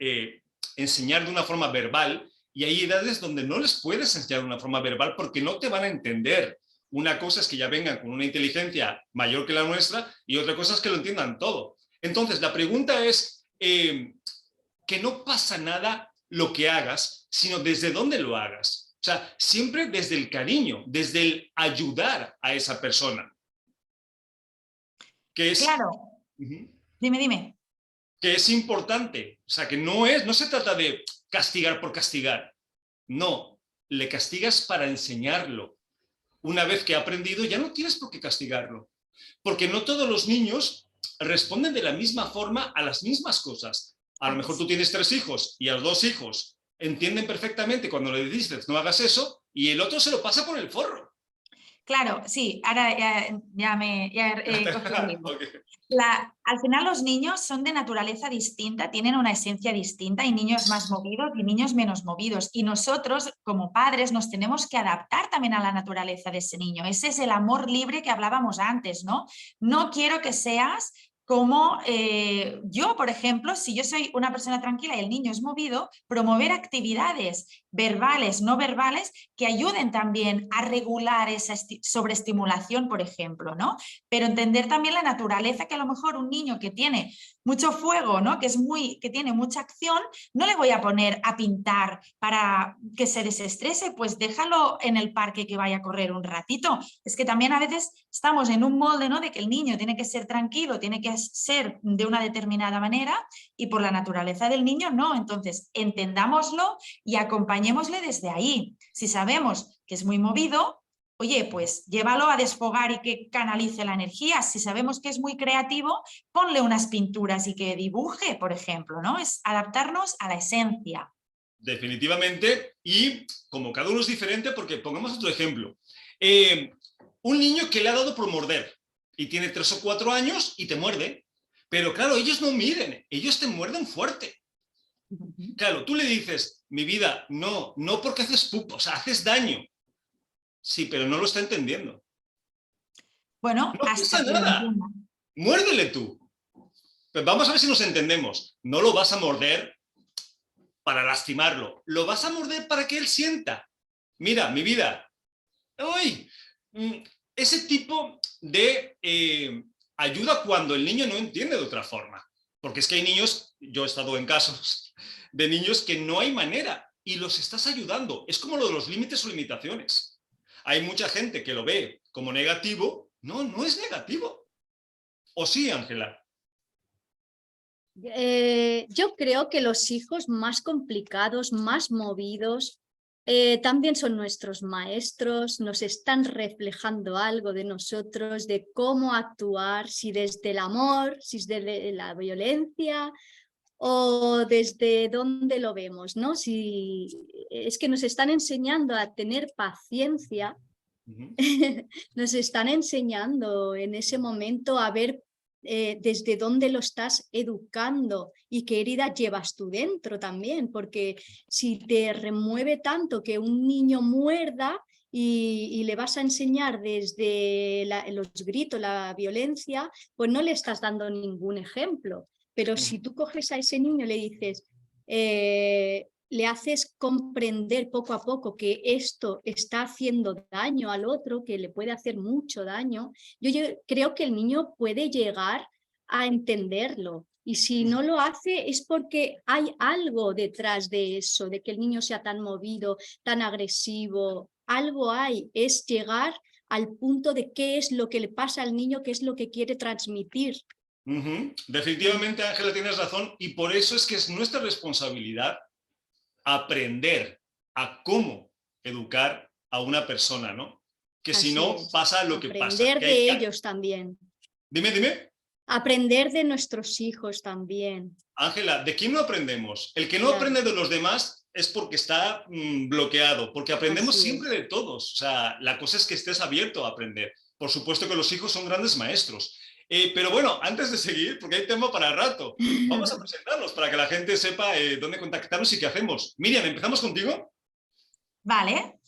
enseñar de una forma verbal y hay edades donde no les puedes enseñar de una forma verbal porque no te van a entender. Una cosa es que ya vengan con una inteligencia mayor que la nuestra y otra cosa es que lo entiendan todo. Entonces, la pregunta es que no pasa nada lo que hagas, sino desde dónde lo hagas. O sea, siempre desde el cariño, desde el ayudar a esa persona. Que es, Claro, dime. que es importante. O sea, que no se trata de castigar por castigar. No, le castigas para enseñarlo. Una vez que ha aprendido, ya no tienes por qué castigarlo. Porque no todos los niños responden de la misma forma a las mismas cosas. A lo mejor tú tienes 3 hijos y a los 2 hijos entienden perfectamente cuando le dices no hagas eso y el otro se lo pasa por el forro. Claro, sí, ahora ya he cogido el hilo. Okay. Al final los niños son de naturaleza distinta, tienen una esencia distinta, hay niños más movidos y niños menos movidos. Y nosotros, como padres, nos tenemos que adaptar también a la naturaleza de ese niño. Ese es el amor libre que hablábamos antes, ¿no? No quiero que seas como yo, por ejemplo, si yo soy una persona tranquila y el niño es movido, promover actividades verbales, no verbales, que ayuden también a regular esa sobreestimulación, por ejemplo, ¿no? Pero entender también la naturaleza, que a lo mejor un niño que tiene mucho fuego, ¿no? que tiene mucha acción, no le voy a poner a pintar para que se desestrese, pues déjalo en el parque que vaya a correr un ratito. Es que también a veces estamos en un molde, ¿no? De que el niño tiene que ser tranquilo, tiene que ser de una determinada manera y por la naturaleza del niño no. Entonces, entendámoslo y acompañémosle desde ahí. Si sabemos que es muy movido, oye, pues llévalo a desfogar y que canalice la energía. Si sabemos que es muy creativo, ponle unas pinturas y que dibuje, por ejemplo, ¿no? Es adaptarnos a la esencia. Definitivamente, y como cada uno es diferente, porque pongamos otro ejemplo. Un niño que le ha dado por morder y tiene 3 o 4 años y te muerde, pero claro, ellos no miden, ellos te muerden fuerte. Claro, tú le dices, mi vida, no porque haces pupo, o sea, haces daño. Sí, pero no lo está entendiendo. Bueno, No hasta pasa que lo nada. entienda. Muérdele tú. Pues vamos a ver si nos entendemos. No lo vas a morder para lastimarlo. Lo vas a morder para que él sienta. Mira, mi vida. ¡Uy! Ese tipo de ayuda cuando el niño no entiende de otra forma. Porque es que hay niños, yo he estado en casos de niños que no hay manera y los estás ayudando. Es como lo de los límites o limitaciones. Hay mucha gente que lo ve como negativo. No, no es negativo. ¿O sí, Ángela? Yo creo que los hijos más complicados, más movidos, También son nuestros maestros, nos están reflejando algo de nosotros, de cómo actuar, si desde el amor, si desde la violencia o desde dónde lo vemos, ¿no? Si es que nos están enseñando a tener paciencia, nos están enseñando en ese momento a ver desde dónde lo estás educando y qué herida llevas tú dentro también, porque si te remueve tanto que un niño muerda y le vas a enseñar desde los gritos, la violencia, pues no le estás dando ningún ejemplo. Pero si tú coges a ese niño y le dices, le haces comprender poco a poco que esto está haciendo daño al otro, que le puede hacer mucho daño, yo creo que el niño puede llegar a entenderlo. Y si no lo hace es porque hay algo detrás de eso, de que el niño sea tan movido, tan agresivo. Algo hay, es llegar al punto de qué es lo que le pasa al niño, qué es lo que quiere transmitir. Definitivamente, Ángela, tienes razón, y por eso es que es nuestra responsabilidad aprender a cómo educar a una persona, ¿no? Que si no, pasa lo que pasa. Aprender de ellos también. Dime. Aprender de nuestros hijos también. Ángela, ¿de quién no aprendemos? El que no aprende de los demás es porque está bloqueado, porque aprendemos siempre de todos. O sea, la cosa es que estés abierto a aprender. Por supuesto que los hijos son grandes maestros. Pero bueno, antes de seguir, porque hay tema para rato, vamos a presentarnos para que la gente sepa dónde contactarnos y qué hacemos. Miriam, ¿empezamos contigo? Vale,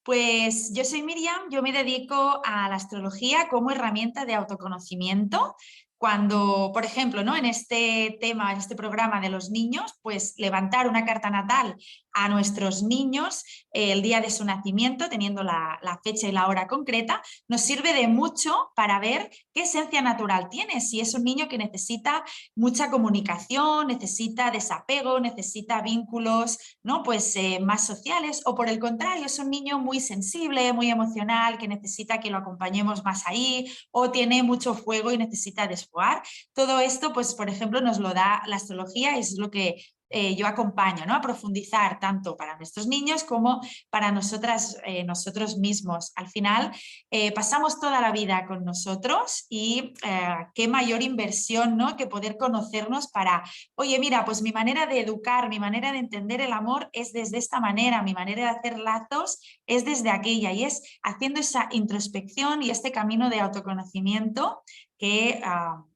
pues yo soy Miriam, yo me dedico a la astrología como herramienta de autoconocimiento. Cuando, por ejemplo, ¿no? En este tema, en este programa de los niños, pues levantar una carta natal a nuestros niños el día de su nacimiento, teniendo la fecha y la hora concreta, nos sirve de mucho para ver qué esencia natural tiene. Si es un niño que necesita mucha comunicación, necesita desapego, necesita vínculos, ¿no? Pues, más sociales, o por el contrario, es un niño muy sensible, muy emocional, que necesita que lo acompañemos más ahí, o tiene mucho fuego y necesita desfogar. Todo esto, pues, por ejemplo, nos lo da la astrología y es lo que yo acompaño, ¿no? A profundizar tanto para nuestros niños como para nosotros mismos. Al final pasamos toda la vida con nosotros y qué mayor inversión, ¿no? Que poder conocernos para, oye, mira, pues mi manera de educar, mi manera de entender el amor es desde esta manera, mi manera de hacer lazos es desde aquella, y es haciendo esa introspección y este camino de autoconocimiento que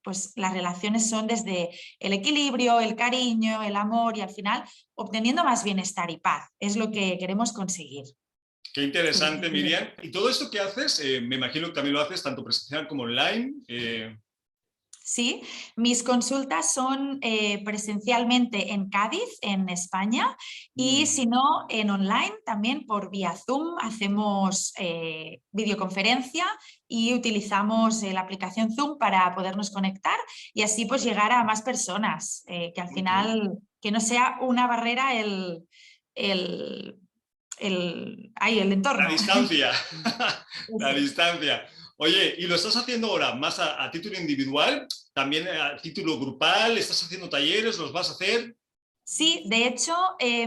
pues las relaciones son desde el equilibrio, el cariño, el amor y al final obteniendo más bienestar y paz. Es lo que queremos conseguir. Qué interesante, Miriam. ¿Y todo esto que haces, me imagino que también lo haces tanto presencial como online? Sí, mis consultas son presencialmente en Cádiz, en España, y si no, en online, también por vía Zoom, hacemos videoconferencia y utilizamos la aplicación Zoom para podernos conectar y así pues llegar a más personas, que al final, que no sea una barrera el entorno. La distancia, la distancia. Oye, ¿y lo estás haciendo ahora más a título individual? ¿También a título grupal? ¿Estás haciendo talleres? ¿Los vas a hacer? Sí, de hecho,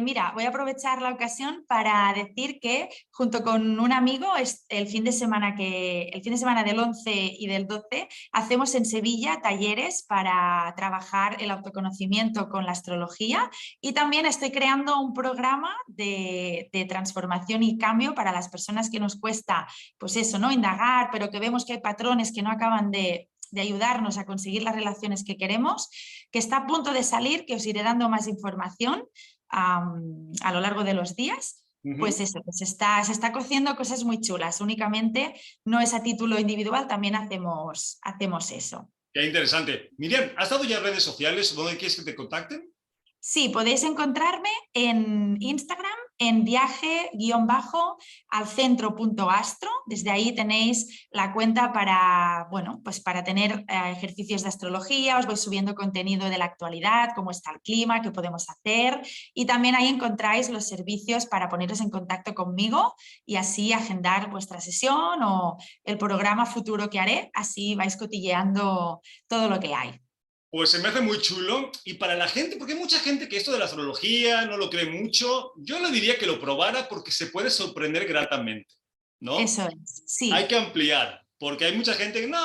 mira, voy a aprovechar la ocasión para decir que junto con un amigo el fin de semana del 11 y del 12 hacemos en Sevilla talleres para trabajar el autoconocimiento con la astrología y también estoy creando un programa de transformación y cambio para las personas que nos cuesta, pues eso, ¿no? Indagar, pero que vemos que hay patrones que no acaban de ayudarnos a conseguir las relaciones que queremos, que está a punto de salir, que os iré dando más información a lo largo de los días. Pues eso, pues se está cociendo cosas muy chulas, únicamente no es a título individual, también hacemos eso. Qué interesante. Miriam, ¿has dado ya redes sociales donde quieres que te contacten? Sí, podéis encontrarme en Instagram en viaje-alcentro.astro. Desde ahí tenéis la cuenta para, bueno, pues para tener ejercicios de astrología, os voy subiendo contenido de la actualidad, cómo está el clima, qué podemos hacer y también ahí encontráis los servicios para poneros en contacto conmigo y así agendar vuestra sesión o el programa futuro que haré, así vais cotilleando todo lo que hay. Pues se me hace muy chulo y para la gente, porque hay mucha gente que esto de la astrología no lo cree mucho, yo le diría que lo probara porque se puede sorprender gratamente, ¿no? Eso es, Hay sí. que ampliar, porque hay mucha gente que no,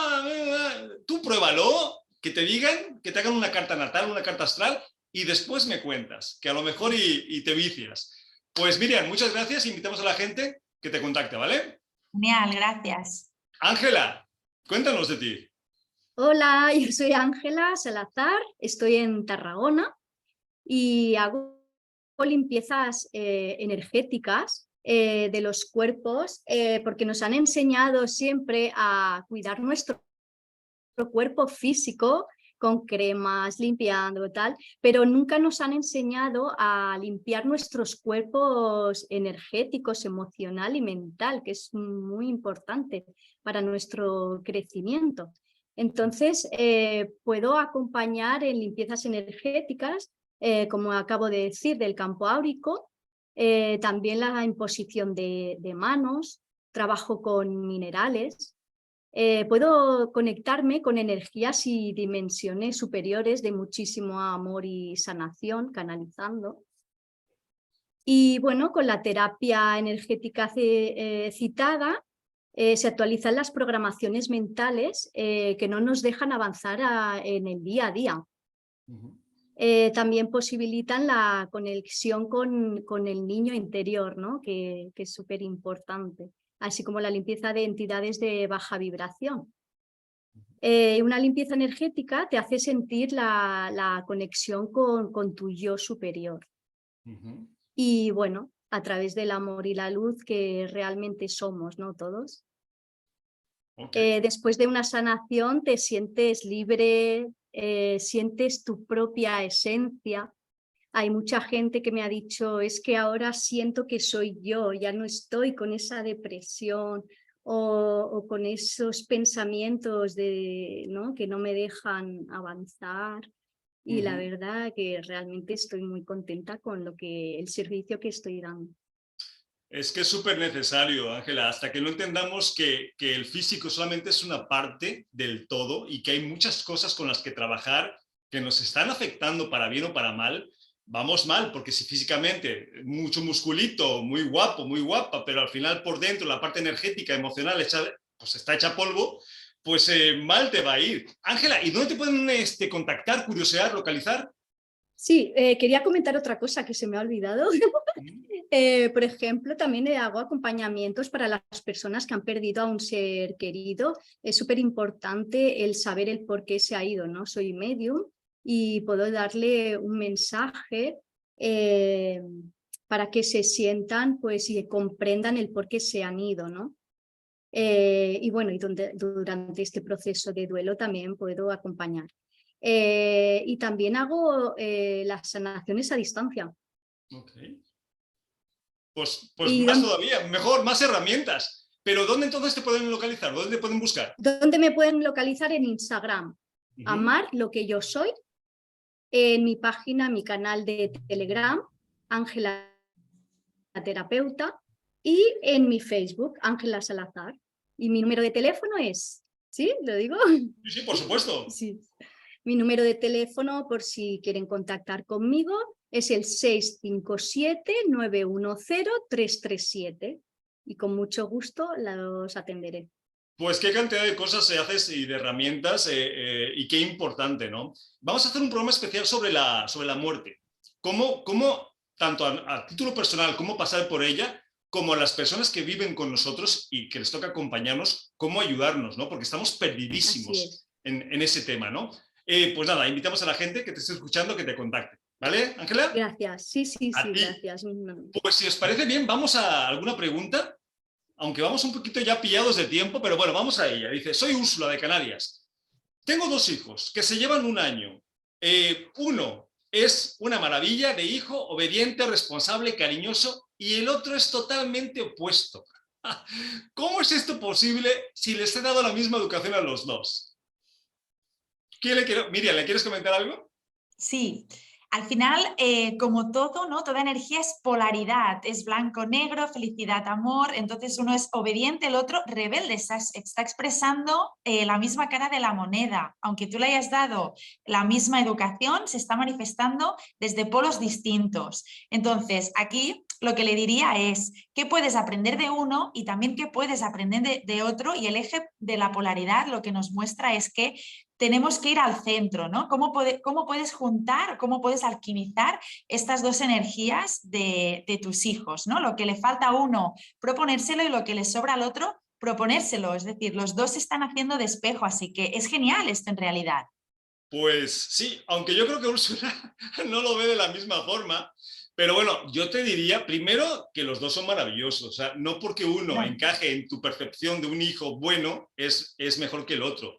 tú pruébalo, que te digan, que te hagan una carta natal, una carta astral y después me cuentas, que a lo mejor y te vicias. Pues Miriam, muchas gracias, invitamos a la gente que te contacte, ¿vale? Genial, gracias. Ángela, cuéntanos de ti. Hola, yo soy Ángela Salazar, estoy en Tarragona y hago limpiezas energéticas de los cuerpos porque nos han enseñado siempre a cuidar nuestro cuerpo físico con cremas, limpiando tal, pero nunca nos han enseñado a limpiar nuestros cuerpos energéticos, emocional y mental, que es muy importante para nuestro crecimiento. Entonces, puedo acompañar en limpiezas energéticas, como acabo de decir, del campo áurico, también la imposición de manos, trabajo con minerales. Puedo conectarme con energías y dimensiones superiores de muchísimo amor y sanación, canalizando. Y bueno, con la terapia energética citada, se actualizan las programaciones mentales que no nos dejan avanzar en el día a día. También posibilitan la conexión con el niño interior, ¿no? que es súper importante, así como la limpieza de entidades de baja vibración. Una limpieza energética te hace sentir la conexión con tu yo superior. Y bueno, a través del amor y la luz que realmente somos, ¿no? Todos. Okay. Después de una sanación te sientes libre, sientes tu propia esencia. Hay mucha gente que me ha dicho, es que ahora siento que soy yo, ya no estoy con esa depresión o con esos pensamientos ¿no? que no me dejan avanzar. Y la verdad que realmente estoy muy contenta con el servicio que estoy dando. Es que es súper necesario, Ángela, hasta que no entendamos que el físico solamente es una parte del todo y que hay muchas cosas con las que trabajar que nos están afectando para bien o para mal, vamos mal, porque si físicamente mucho musculito, muy guapo, muy guapa, pero al final por dentro la parte energética, emocional, pues está hecha polvo, pues mal te va a ir. Ángela, ¿y dónde te pueden contactar, curiosear, localizar? Sí, quería comentar otra cosa que se me ha olvidado. Por ejemplo, también hago acompañamientos para las personas que han perdido a un ser querido. Es súper importante el saber el por qué se ha ido, ¿no? Soy medium y puedo darle un mensaje para que se sientan pues, y comprendan el por qué se han ido, ¿no? Y bueno, durante este proceso de duelo también puedo acompañar. Y también hago las sanaciones a distancia. Okay. Pues ¿Y más todavía, mejor, más herramientas. Pero ¿dónde entonces te pueden localizar? ¿Dónde te pueden buscar? ¿Dónde me pueden localizar? En Instagram. Amar lo que yo soy. En mi página, mi canal de Telegram, Ángela Terapeuta. Y en mi Facebook, Ángela Salazar. Y mi número de teléfono es... ¿Sí? ¿Lo digo? Sí, por supuesto. Sí. Mi número de teléfono, por si quieren contactar conmigo, es el 657-910-337 y con mucho gusto los atenderé. Pues qué cantidad de cosas se haces y de herramientas y qué importante, ¿no? Vamos a hacer un programa especial sobre la muerte. ¿Cómo tanto a título personal, cómo pasar por ella, como a las personas que viven con nosotros y que les toca acompañarnos, cómo ayudarnos, ¿no? Porque estamos perdidísimos en ese tema, ¿no? Pues nada, invitamos a la gente que te esté escuchando que te contacte. ¿Vale, Ángela? Gracias, sí, gracias. Pues si os parece bien, vamos a alguna pregunta, aunque vamos un poquito ya pillados de tiempo, pero bueno, vamos a ella. Dice, soy Úrsula de Canarias. Tengo 2 hijos que se llevan 1 año. Uno es una maravilla de hijo, obediente, responsable, cariñoso, y el otro es totalmente opuesto. ¿Cómo es esto posible si les he dado la misma educación a los dos? Miriam, ¿le quieres comentar algo? Sí, Al final, como todo, ¿no? Toda energía es polaridad, es blanco-negro, felicidad, amor. Entonces uno es obediente, el otro rebelde, está expresando la misma cara de la moneda. Aunque tú le hayas dado la misma educación, se está manifestando desde polos distintos. Entonces, aquí lo que le diría es qué puedes aprender de uno y también qué puedes aprender de otro, y el eje de la polaridad lo que nos muestra es que tenemos que ir al centro, ¿no? ¿Cómo puedes juntar, cómo puedes alquimizar estas dos energías de tus hijos, ¿no? Lo que le falta a uno, proponérselo, y lo que le sobra al otro, proponérselo. Es decir, los dos se están haciendo de espejo, así que es genial esto en realidad. Pues sí, aunque yo creo que Úrsula no lo ve de la misma forma, pero bueno, yo te diría primero que los dos son maravillosos, o sea, no porque uno encaje en tu percepción de un hijo bueno es mejor que el otro.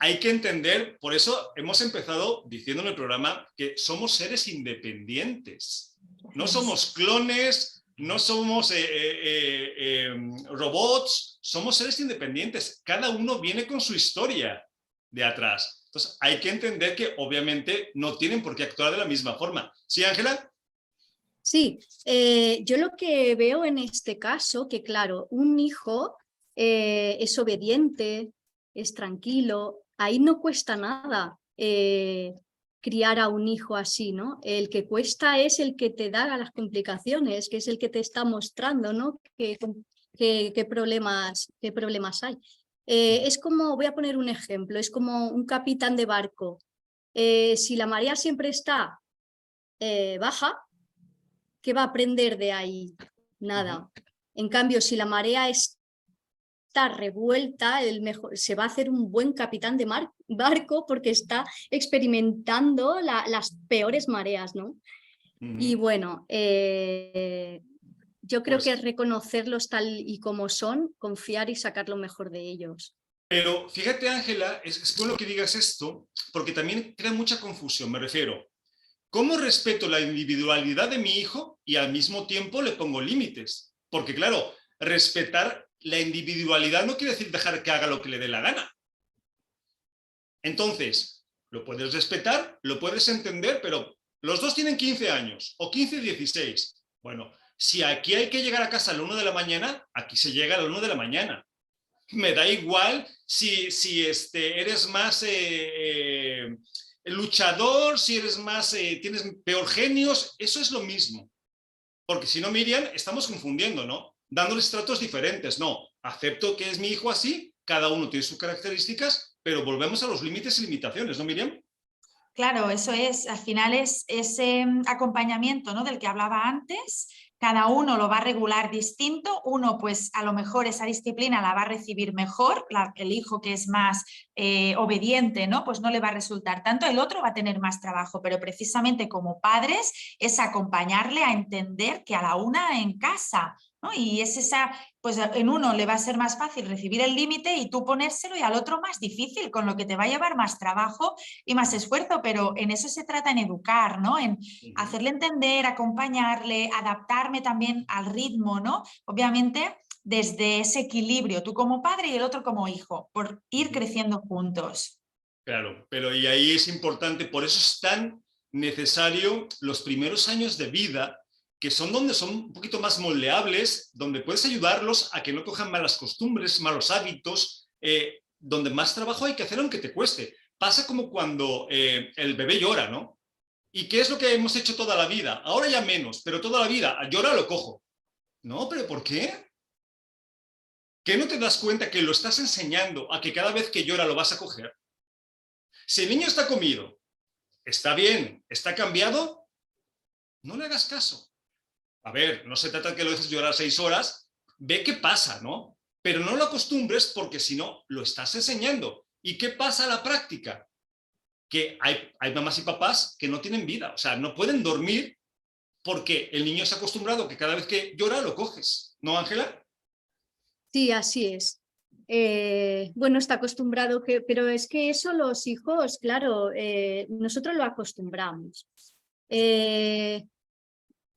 Hay que entender, por eso hemos empezado diciendo en el programa que somos seres independientes. No somos clones, no somos robots, somos seres independientes. Cada uno viene con su historia de atrás. Entonces hay que entender que obviamente no tienen por qué actuar de la misma forma. ¿Sí, Ángela? Sí, yo lo que veo en este caso, que claro, un hijo es obediente, es tranquilo, ahí no cuesta nada criar a un hijo así, ¿no? El que cuesta es el que te da las complicaciones, que es el que te está mostrando, ¿no? ¿Qué problemas hay? Es como, voy a poner un ejemplo, es como un capitán de barco. Si la marea siempre está baja, ¿qué va a aprender de ahí? Nada. En cambio, si la marea está revuelta, se va a hacer un buen capitán de barco porque está experimentando las peores mareas, ¿no? Y bueno, yo creo que es reconocerlos tal y como son, confiar y sacar lo mejor de ellos. Pero fíjate, Ángela, es bueno que digas esto, porque también crea mucha confusión, me refiero. ¿Cómo respeto la individualidad de mi hijo y al mismo tiempo le pongo límites? Porque claro, respetar la individualidad no quiere decir dejar que haga lo que le dé la gana. Entonces, lo puedes respetar, lo puedes entender, pero los dos tienen 15 años, o 15, 16. Bueno, si aquí hay que llegar a casa a la 1 de la mañana, aquí se llega a la 1 de la mañana. Me da igual si eres más luchador, si eres más, tienes peor genios, eso es lo mismo. Porque si no, Miriam, estamos confundiendo, ¿no? Dándoles tratos diferentes. No, acepto que es mi hijo así, cada uno tiene sus características, pero volvemos a los límites y limitaciones, ¿no, Miriam? Claro, eso es, al final es ese acompañamiento, ¿no? Del que hablaba antes. Cada uno lo va a regular distinto, uno pues a lo mejor esa disciplina la va a recibir mejor, el hijo que es más obediente, ¿no? Pues no le va a resultar tanto, el otro va a tener más trabajo, pero precisamente como padres es acompañarle a entender que a la una en casa, ¿no? Y es esa, pues en uno le va a ser más fácil recibir el límite y tú ponérselo, y al otro más difícil, con lo que te va a llevar más trabajo y más esfuerzo, pero en eso se trata, en educar, ¿no? En hacerle entender, acompañarle, adaptarme también al ritmo, ¿no? Obviamente desde ese equilibrio, tú como padre y el otro como hijo, por ir creciendo juntos. Claro, pero y ahí es importante, por eso es tan necesario los primeros años de vida, que son donde son un poquito más moldeables, donde puedes ayudarlos a que no cojan malas costumbres, malos hábitos, donde más trabajo hay que hacer aunque te cueste. Pasa como cuando el bebé llora, ¿no? ¿Y qué es lo que hemos hecho toda la vida? Ahora ya menos, pero toda la vida, llora, lo cojo. No, pero ¿por qué? ¿Qué no te das cuenta que lo estás enseñando a que cada vez que llora lo vas a coger? Si el niño está comido, está bien, está cambiado, no le hagas caso. A ver, no se trata de que lo dejes llorar 6 horas, ve qué pasa, ¿no? Pero no lo acostumbres porque si no, lo estás enseñando. ¿Y qué pasa a la práctica? Que hay mamás y papás que no tienen vida, o sea, no pueden dormir porque el niño está acostumbrado que cada vez que llora lo coges, ¿no, Ángela? Sí, así es. Bueno, está acostumbrado, pero es que eso los hijos, claro, nosotros lo acostumbramos.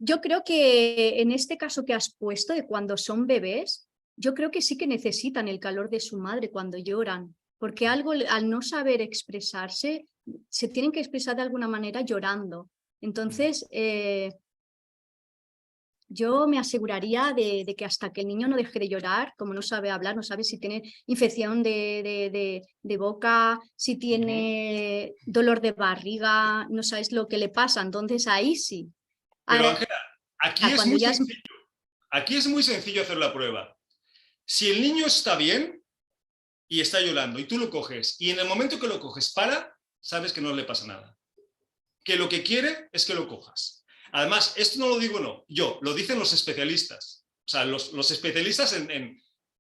Yo creo que en este caso que has puesto de cuando son bebés, yo creo que sí que necesitan el calor de su madre cuando lloran, porque algo al no saber expresarse, se tienen que expresar de alguna manera llorando. Entonces, yo me aseguraría de que hasta que el niño no deje de llorar, como no sabe hablar, no sabe si tiene infección de boca, si tiene dolor de barriga, no sabes lo que le pasa, entonces ahí sí. Pero Ahora, Ángela, aquí es cuando muy ya sencillo. Aquí es muy sencillo hacer la prueba. Si el niño está bien y está llorando y tú lo coges y en el momento que lo coges sabes que no le pasa nada. Que lo que quiere es que lo cojas. Además, esto no lo digo yo, lo dicen los especialistas. O sea, los especialistas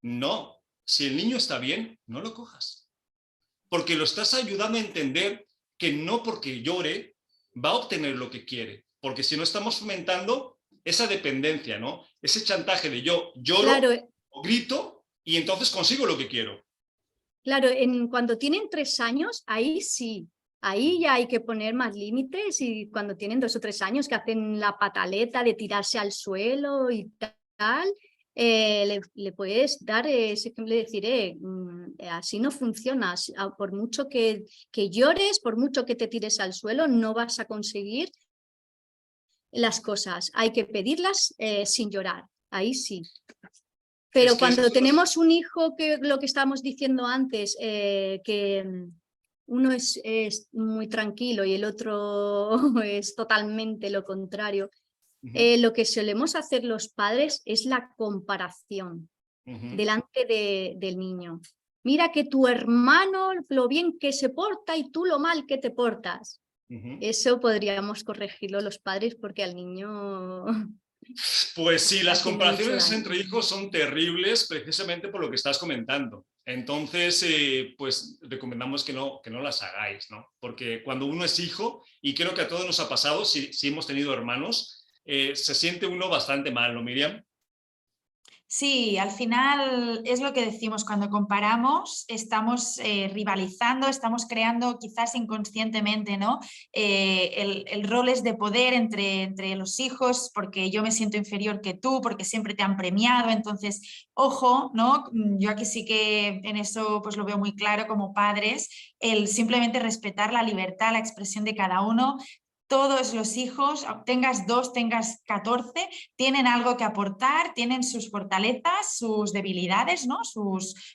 no, si el niño está bien, no lo cojas. Porque lo estás ayudando a entender que no porque llore va a obtener lo que quiere. Porque si no estamos fomentando esa dependencia, ¿no? Ese chantaje de yo lloro claro, o grito y entonces consigo lo que quiero. Claro, cuando tienen 3 años, ahí sí. Ahí ya hay que poner más límites y cuando tienen 2 o 3 años que hacen la pataleta de tirarse al suelo y tal, le puedes dar ese ejemplo de decir, así no funciona, por mucho que llores, por mucho que te tires al suelo, no vas a conseguir las cosas. Hay que pedirlas sin llorar, ahí sí. Pero cuando tenemos un hijo, que lo que estábamos diciendo antes, que uno es muy tranquilo y el otro es totalmente lo contrario, lo que solemos hacer los padres es la comparación delante del niño. Mira que tu hermano lo bien que se porta y tú lo mal que te portas. Eso podríamos corregirlo los padres porque al niño... Pues sí, las comparaciones entre hijos son terribles precisamente por lo que estás comentando. Entonces, pues recomendamos que no las hagáis, ¿no? Porque cuando uno es hijo, y creo que a todos nos ha pasado, si hemos tenido hermanos, se siente uno bastante mal, ¿no, Miriam? Sí, al final es lo que decimos, cuando comparamos estamos rivalizando, estamos creando quizás inconscientemente, ¿no? El roles de poder entre los hijos, porque yo me siento inferior que tú, porque siempre te han premiado, entonces, ojo, ¿no? Yo aquí sí que en eso pues lo veo muy claro como padres, el simplemente respetar la libertad, la expresión de cada uno. Todos los hijos, tengas 2, tengas 14, tienen algo que aportar, tienen sus fortalezas, sus debilidades, ¿no?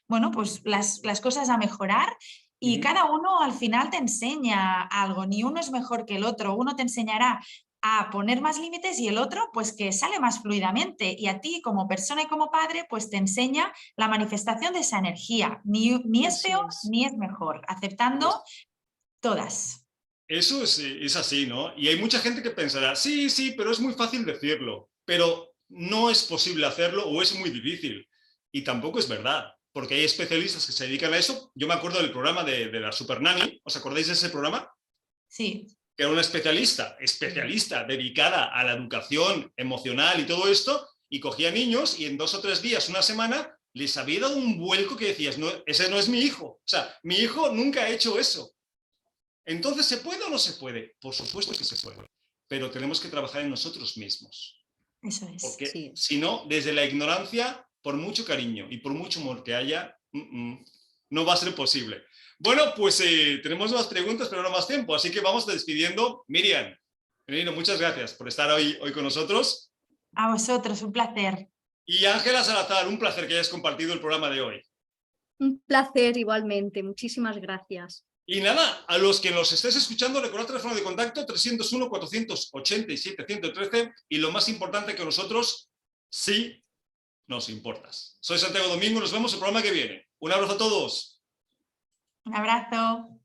Bueno, pues las cosas a mejorar y cada uno al final te enseña algo, ni uno es mejor que el otro, uno te enseñará a poner más límites y el otro pues que sale más fluidamente y a ti como persona y como padre pues te enseña la manifestación de esa energía, ni es peor ni es mejor, aceptando todas. Eso es así, ¿no? Y hay mucha gente que pensará, sí, pero es muy fácil decirlo, pero no es posible hacerlo o es muy difícil. Y tampoco es verdad, porque hay especialistas que se dedican a eso. Yo me acuerdo del programa de la Super Nanny, ¿os acordáis de ese programa? Sí. Que era una especialista dedicada a la educación emocional y todo esto, y cogía niños y en 2 o 3 días, una semana, les había dado un vuelco que decías, no, ese no es mi hijo. O sea, mi hijo nunca ha hecho eso. Entonces, ¿se puede o no se puede? Por supuesto que se puede, pero tenemos que trabajar en nosotros mismos. Eso es. Porque si no, desde la ignorancia, por mucho cariño y por mucho amor que haya, no va a ser posible. Bueno, pues tenemos más preguntas, pero no más tiempo, así que vamos despidiendo. Miriam, muchas gracias por estar hoy con nosotros. A vosotros, un placer. Y Ángela Salazar, un placer que hayas compartido el programa de hoy. Un placer igualmente, muchísimas gracias. Y nada, a los que nos estés escuchando, recordad el teléfono de contacto 301-487-113 y lo más importante que nosotros sí nos importas. Soy Santiago Domingo, nos vemos el programa que viene. Un abrazo a todos. Un abrazo.